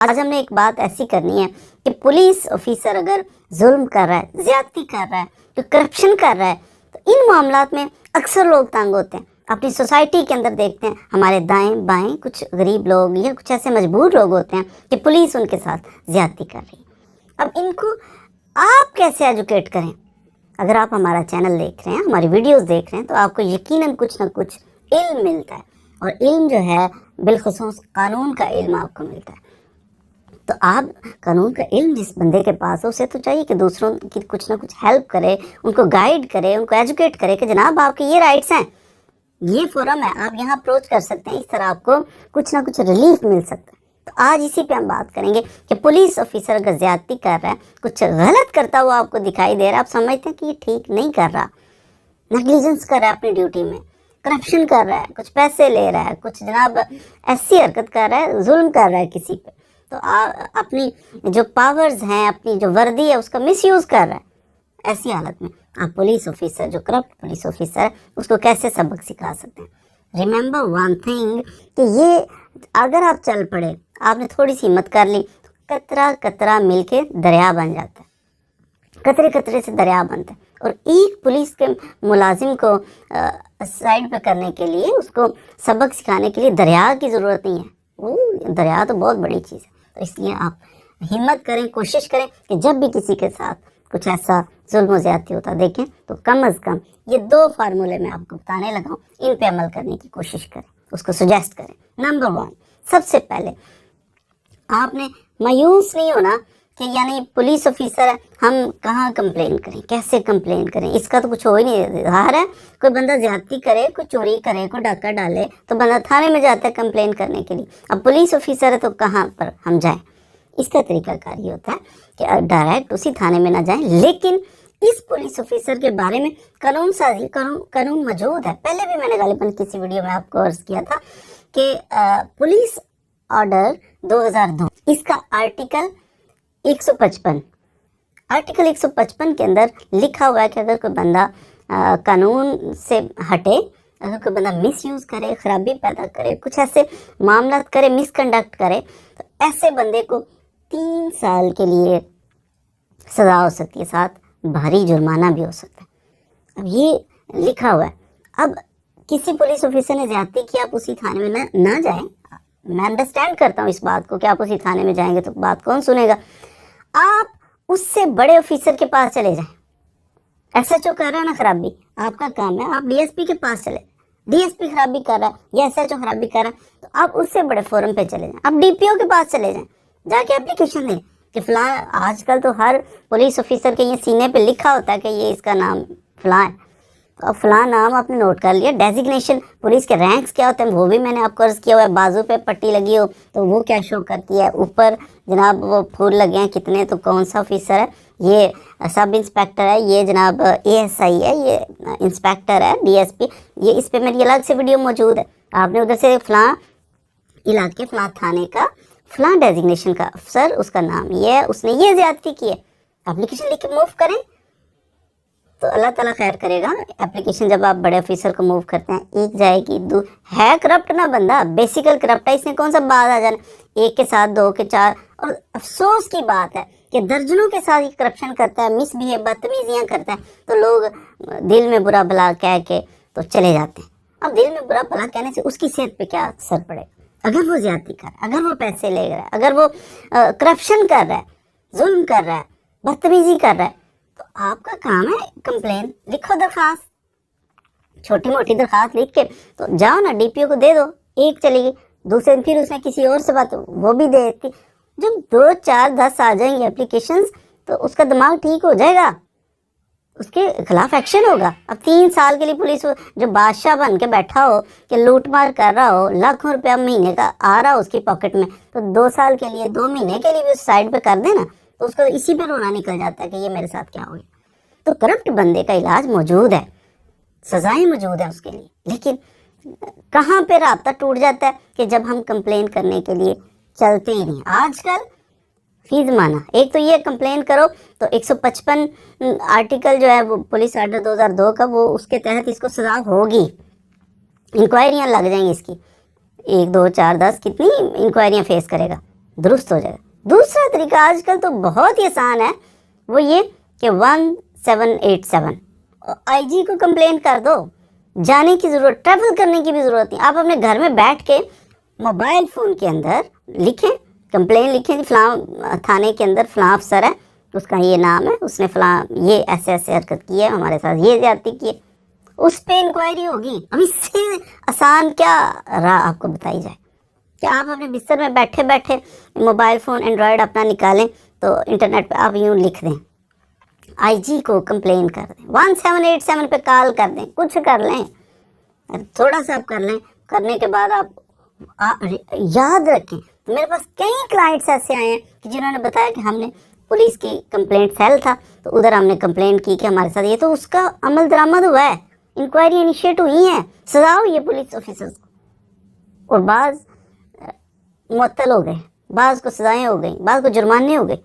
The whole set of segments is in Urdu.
آج ہم نے ایک بات ایسی کرنی ہے کہ پولیس آفیسر اگر ظلم کر رہا ہے، زیادتی کر رہا ہے، جو کرپشن کر رہا ہے، تو ان معاملات میں اکثر لوگ تنگ ہوتے ہیں۔ اپنی سوسائٹی کے اندر دیکھتے ہیں ہمارے دائیں بائیں کچھ غریب لوگ یا کچھ ایسے مجبور لوگ ہوتے ہیں کہ پولیس ان کے ساتھ زیادتی کر رہی ہے۔ اب ان کو آپ کیسے ایجوکیٹ کریں؟ اگر آپ ہمارا چینل دیکھ رہے ہیں، ہماری ویڈیوز دیکھ رہے ہیں، تو آپ کو یقیناً کچھ نہ کچھ علم ملتا ہے، اور علم جو ہے بالخصوص قانون کا علم آپ کو ملتا ہے۔ تو آپ قانون کا علم جس بندے کے پاس ہو، اسے تو چاہیے کہ دوسروں کی کچھ نہ کچھ ہیلپ کرے، ان کو گائیڈ کرے، ان کو ایجوکیٹ کرے کہ جناب آپ کے یہ رائٹس ہیں، یہ فورم ہے، آپ یہاں اپروچ کر سکتے ہیں، اس طرح آپ کو کچھ نہ کچھ ریلیف مل سکتا ہے۔ تو آج اسی پہ ہم بات کریں گے کہ پولیس آفیسر اگر زیادتی کر رہا ہے، کچھ غلط کرتا ہوا آپ کو دکھائی دے رہا ہے، آپ سمجھتے ہیں کہ یہ ٹھیک نہیں کر رہا، نیگلیجنس کر رہا ہے اپنی ڈیوٹی میں، کرپشن کر رہا ہے، کچھ پیسے لے رہا ہے، کچھ جناب ایسی حرکت کر رہا ہے، ظلم کر رہا ہے کسی پہ، تو اپنی جو پاورز ہیں، اپنی جو وردی ہے، اس کا مس یوز کر رہا ہے، ایسی حالت میں آپ پولیس آفیسر، جو کرپٹ پولیس آفیسر ہے، اس کو کیسے سبق سکھا سکتے ہیں؟ ریممبر ون تھنگ کہ یہ اگر آپ چل پڑے، آپ نے تھوڑی سی ہمت کر لی، تو قطرہ قطرہ مل کے دریا بن جاتا ہے، قطرے قطرے سے دریا بنتا ہے۔ اور ایک پولیس کے ملازم کو سائڈ پہ کرنے کے لیے، اس کو سبق سکھانے کے لیے دریا کی ضرورت نہیں ہے، دریا تو بہت بڑی چیز ہے۔ تو اس لیے آپ ہمت کریں، کوشش کریں کہ جب بھی کسی کے ساتھ کچھ ایسا ظلم و زیادتی ہوتا دیکھیں، تو کم از کم یہ 2 فارمولے میں آپ کو بتانے لگا ہوں، ان پہ عمل کرنے کی کوشش کریں، اس کو سجیسٹ کریں۔ نمبر 1، سب سے پہلے آپ نے مایوس نہیں ہونا کہ یعنی پولیس آفیسر ہے، ہم کہاں کمپلین کریں، کیسے کمپلین کریں، اس کا تو کچھ ہو ہی نہیں۔ ظاہر ہے کوئی بندہ زیادتی کرے، کوئی چوری کرے، کوئی ڈاکہ ڈالے، تو بندہ تھانے میں جاتا ہے کمپلین کرنے کے لیے۔ اب پولیس آفیسر ہے تو کہاں پر ہم جائیں؟ اس کا طریقہ کار یہ ہوتا ہے کہ ڈائریکٹ اسی تھانے میں نہ جائیں، لیکن اس پولیس آفیسر کے بارے میں قانون سازی، قانون موجود ہے۔ پہلے بھی میں نے غالباً کسی ویڈیو میں آپ کو عرض کیا تھا کہ پولیس آرڈر 2002، اس کا آرٹیکل 155 کے اندر لکھا ہوا ہے کہ اگر کوئی بندہ قانون سے ہٹے، اگر کوئی بندہ مس یوز کرے، خرابی پیدا کرے، کچھ ایسے معاملات کرے، مس کنڈکٹ کرے، تو ایسے بندے کو 3 سال کے لیے سزا ہو سکتی ہے، ساتھ بھاری جرمانہ بھی ہو سکتا ہے۔ اب یہ لکھا ہوا ہے۔ اب کسی پولیس آفیسر نے زیادتی کی، آپ اسی تھانے میں نہ جائیں۔ میں انڈرسٹینڈ کرتا ہوں اس بات کو کہ آپ اسی تھانے میں جائیں گے تو بات کون سنے گا، آپ اس سے بڑے آفیسر کے پاس چلے جائیں۔ ایس ایچ او کر رہا ہے نا خرابی، آپ کا کام ہے آپ ڈی ایس پی کے پاس چلے، ڈی ایس پی خرابی کر رہا ہے یا ایس ایچ او خرابی کر رہا ہے، تو آپ اس سے بڑے فورم پہ چلے جائیں، آپ ڈی پی او کے پاس چلے جائیں، جا کے اپلیکیشن دیں کہ فلاں، آج کل تو ہر پولیس آفیسر کے یہ سینے پہ لکھا ہوتا ہے کہ یہ اس کا نام فلاں ہے، اب فلاں نام آپ نے نوٹ کر لیا۔ ڈیزگنیشن پولیس کے رینکس کیا ہوتے ہیں وہ بھی میں نے آپ کو عرض کیا ہوا ہے، بازو پہ پٹی لگی ہو تو وہ کیا شو کرتی ہے، اوپر جناب وہ پھول لگے ہیں کتنے، تو کون سا آفیسر ہے، یہ سب انسپیکٹر ہے، یہ جناب اے ایس آئی ہے، یہ انسپیکٹر ہے، ڈی ایس پی، یہ اس پہ میری الگ سے ویڈیو موجود ہے۔ آپ نے ادھر سے فلاں علاقے فلاں تھانے کا فلاں ڈیزگنیشن کا افسر، اس کا نام یہ ہے، اس نے یہ زیادتی کی ہے، اپلیکیشن لکھ کے موو کریں تو اللہ تعالیٰ خیر کرے گا۔ اپلیکیشن جب آپ بڑے آفیسر کو موو کرتے ہیں، ایک جائے گی، ہے کرپٹ نا بندہ، بیسیکل کرپٹ ہے، اس نے کون سا بات آ جانا، ایک کے ساتھ 2 کے 4، اور افسوس کی بات ہے کہ درجنوں کے ساتھ یہ کرپشن کرتا ہے، مس بھی ہے، بدتمیزیاں کرتا ہے، تو لوگ دل میں برا بھلا کہہ کے تو چلے جاتے ہیں۔ اب دل میں برا بھلا کہنے سے اس کی صحت پہ کیا اثر پڑے گا؟ اگر وہ زیادتی کر رہا ہے، اگر وہ پیسے لے رہا ہے، اگر وہ کرپشن کر رہا ہے، ظلم کر رہا ہے، بدتمیزی کر رہا ہے، تو آپ کا کام ہے کمپلین لکھو، درخواست، چھوٹی موٹی درخواست لکھ کے تو جاؤ نا، ڈی پی او کو دے دو، ایک چلے گی، دوسرے دن پھر اس نے کسی اور سے بات، وہ بھی دے دیتی، جب 2 4 10 آ جائیں گے اپلیکیشنز تو اس کا دماغ ٹھیک ہو جائے گا، اس کے خلاف ایکشن ہوگا۔ اب 3 سال کے لیے پولیس جو بادشاہ بن کے بیٹھا ہو کہ لوٹ مار کر رہا ہو، لاکھوں روپیہ مہینے کا آ رہا ہو اس کی پاکٹ میں، تو 2 سال کے لیے، 2 مہینے کے لیے بھی اس سائڈ پہ کر دے نا، تو اس کو اسی پہ رونا نکل جاتا ہے کہ یہ میرے ساتھ کیا ہو گیا۔ تو کرپٹ بندے کا علاج موجود ہے، سزائیں موجود ہیں اس کے لیے، لیکن کہاں پہ رابطہ ٹوٹ جاتا ہے کہ جب ہم کمپلین کرنے کے لیے چلتے ہی نہیں۔ آج کل فی زمانہ ایک تو یہ کمپلین کرو تو 155 آرٹیکل جو ہے وہ پولیس آرڈر 2002 کا، وہ اس کے تحت اس کو سزا ہوگی، انکوائریاں لگ جائیں گی اس کی، 1 2 4 10 کتنی انکوائریاں فیس کرے گا، درست ہو جائے گا۔ دوسرا طریقہ آج کل تو بہت ہی آسان ہے، وہ یہ کہ 1787 آئی جی کو کمپلین کر دو، جانے کی ضرورت، ٹریول کرنے کی بھی ضرورت نہیں، آپ اپنے گھر میں بیٹھ کے موبائل فون کے اندر لکھیں، کمپلین لکھیں، فلاں تھانے کے اندر فلاں افسر ہے، اس کا یہ نام ہے، اس نے فلاں یہ ایسے ایسے حرکت کی ہے، ہمارے ساتھ یہ زیادتی کی ہے، اس پہ انکوائری ہوگی۔ اب اس سے آسان کیا راہ آپ کو بتائی جائے کہ آپ اپنے بستر میں بیٹھے بیٹھے موبائل فون اینڈرائڈ اپنا نکالیں تو انٹرنیٹ پہ آپ یوں لکھ دیں، آئی جی کو کمپلین کر دیں، 1787 پہ کال کر دیں، کچھ کر لیں، تھوڑا سا آپ کر لیں، کرنے کے بعد آپ یاد رکھیں۔ میرے پاس کئی کلائنٹس ایسے آئے ہیں کہ جنہوں نے بتایا کہ ہم نے پولیس کی کمپلینٹ سیل تھا تو ادھر ہم نے کمپلینٹ کی کہ ہمارے ساتھ یہ، تو اس کا عمل درآمد ہوا ہے، انکوائری انیشیٹ ہوئی ہے، سزا ہوئی ہے پولیس آفیسرز کو، اور بعض معطل ہو گئے، بعض کو سزائیں ہو گئیں، بعض کو جرمانے ہو گئے۔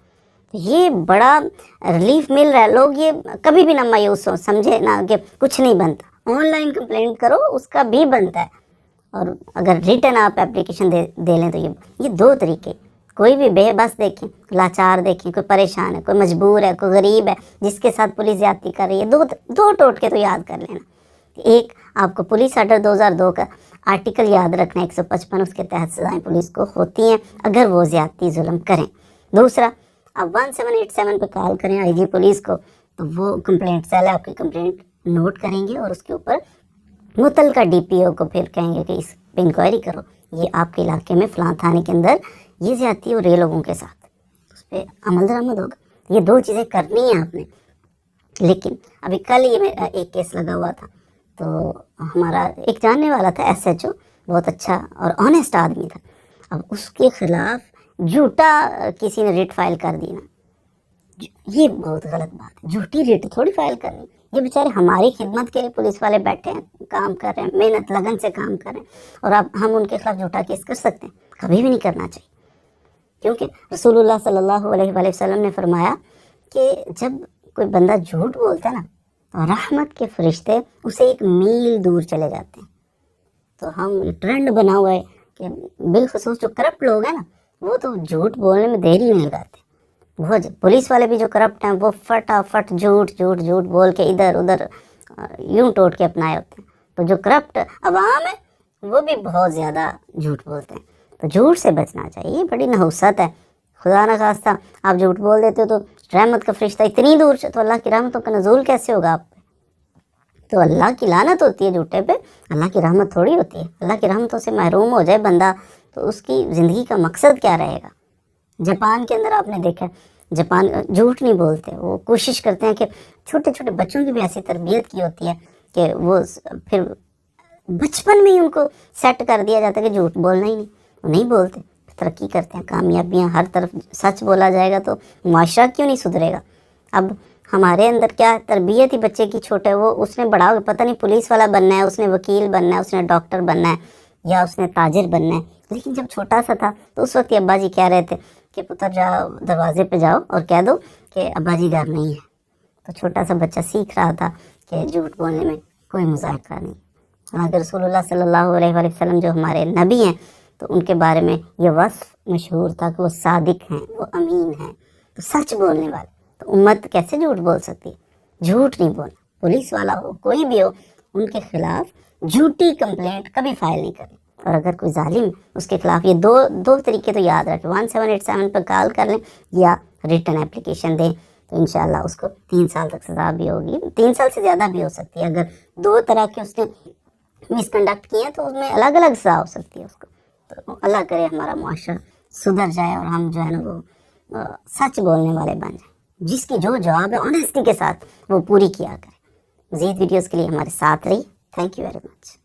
یہ بڑا ریلیف مل رہا ہے، لوگ یہ کبھی بھی نہ مایوس ہو، سمجھے نا کہ کچھ نہیں بنتا، آن لائن کمپلینٹ کرو، اس کا بھی بنتا ہے، اور اگر ریٹن آپ اپلیکیشن دے لیں تو یہ دو طریقے، کوئی بھی بے بس دیکھیں، لاچار دیکھیں، کوئی پریشان ہے، کوئی مجبور ہے، کوئی غریب ہے جس کے ساتھ پولیس زیادتی کر رہی ہے، دو ٹوٹکے تو یاد کر لینا۔ ایک، آپ کو پولیس آرڈر 2002 کا آرٹیکل یاد رکھنا ہے 155، اس کے تحت سزائیں پولیس کو ہوتی ہیں اگر وہ زیادتی ظلم کریں۔ دوسرا، آپ 1787 پہ کال کریں آئی جی پولیس کو تو وہ کمپلینٹ سیل آپ کی کمپلینٹ نوٹ کریں گے اور اس کے اوپر متعلقہ ڈی پی او کو پھر کہیں گے کہ اس پہ انکوائری کرو، یہ آپ کے علاقے میں فلاں تھانے کے اندر یہ زیادتی ہو رہی ہے لوگوں کے ساتھ، اس پہ عمل درآمد ہوگا۔ یہ دو چیزیں کرنی ہیں آپ نے۔ لیکن ابھی کل یہ میرا ایک کیس لگا ہوا تھا، تو ہمارا ایک جاننے والا تھا ایس ایچ او، بہت اچھا اور آنیسٹ آدمی تھا، اب اس کے خلاف جھوٹا کسی نے ریٹ فائل کر دی نا، یہ بہت غلط بات ہے، جھوٹی ریٹ تھوڑی فائل کرنی، یہ بیچارے ہماری خدمت کے لیے پولیس والے بیٹھے ہیں، کام کر رہے ہیں، محنت لگن سے کام کر رہے ہیں، اور اب ہم ان کے خلاف جھوٹا کیس کر سکتے ہیں؟ کبھی بھی نہیں کرنا چاہیے، کیونکہ رسول اللہ صلی اللہ علیہ وآلہ وسلم نے فرمایا کہ جب کوئی بندہ جھوٹ بولتا ہے نا تو رحمت کے فرشتے اسے ایک میل دور چلے جاتے ہیں۔ تو ہم ٹرینڈ بنا ہوا ہے کہ بالخصوص جو کرپٹ لوگ ہیں نا، وہ تو جھوٹ بولنے میں دیر ہی نہیں لگاتے، وہ پولیس والے بھی جو کرپٹ ہیں وہ فٹافٹ جھوٹ جھوٹ جھوٹ بول کے ادھر ادھر یوں ٹوٹ کے اپنائے ہوتے ہیں، تو جو کرپٹ عوام ہے وہ بھی بہت زیادہ جھوٹ بولتے ہیں، تو جھوٹ سے بچنا چاہیے، یہ بڑی نحوست ہے، خدا نہ خواستہ آپ جھوٹ بول دیتے ہو تو رحمت کا فرشتہ اتنی دور سے، تو اللہ کی رحمتوں کا نزول کیسے ہوگا آپ پہ؟ تو اللہ کی لعنت ہوتی ہے جھوٹے پہ، اللہ کی رحمت تھوڑی ہوتی ہے۔ اللہ کی رحمتوں سے محروم ہو جائے بندہ تو اس کی زندگی کا مقصد کیا رہے گا؟ جاپان کے اندر آپ نے دیکھا، جاپان جھوٹ نہیں بولتے، وہ کوشش کرتے ہیں کہ چھوٹے چھوٹے بچوں کی بھی ایسی تربیت کی ہوتی ہے کہ وہ پھر بچپن میں ہی ان کو سیٹ کر دیا جاتا ہے کہ جھوٹ بولنا ہی نہیں، وہ نہیں بولتے، ترقی کرتے ہیں، کامیابیاں ہر طرف، سچ بولا جائے گا تو معاشرہ کیوں نہیں سدھرے گا؟ اب ہمارے اندر کیا تربیت ہی بچے کی چھوٹے، وہ اس نے بڑا پتہ نہیں پولیس والا بننا ہے، اس نے وکیل بننا ہے، اس نے ڈاکٹر بننا ہے، یا اس نے تاجر بننا ہے، لیکن جب چھوٹا سا تھا تو اس وقت ابا جی کہہ رہے تھے کہ پتر جاؤ دروازے پہ جاؤ اور کہہ دو کہ ابا جی گھر نہیں ہے، تو چھوٹا سا بچہ سیکھ رہا تھا کہ جھوٹ بولنے میں کوئی مذائقہ نہیں۔ حضرت رسول اللہ صلی اللہ علیہ وآلہ وسلم جو ہمارے نبی ہیں تو ان کے بارے میں یہ وصف مشہور تھا کہ وہ صادق ہیں، وہ امین ہیں، تو سچ بولنے والے، تو امت کیسے جھوٹ بول سکتی ہے؟ جھوٹ نہیں بولنا، پولیس والا ہو کوئی بھی ہو ان کے خلاف جھوٹی کمپلینٹ کبھی فائل نہیں کریں، اور اگر کوئی ظالم اس کے خلاف، یہ دو طریقے تو یاد رکھیں، 1787 پر کال کر لیں یا ریٹن اپلیکیشن دیں، تو انشاءاللہ اس کو 3 سال تک سزا بھی ہوگی، 3 سال سے زیادہ بھی ہو سکتی ہے، اگر 2 طرح کے اس نے مس کنڈکٹ کیے ہیں تو اس میں الگ الگ سزا ہو سکتی ہے اس کو۔ تو اللہ کرے ہمارا معاشرہ سدھر جائے اور ہم جو ہے نا وہ سچ بولنے والے بن جائیں، جس کی جو جواب ہے آنیسٹی کے ساتھ وہ پوری کیا کریں۔ مزید ویڈیوز کے لیے ہمارے ساتھ رہیے، تھینک یو ویری مچ۔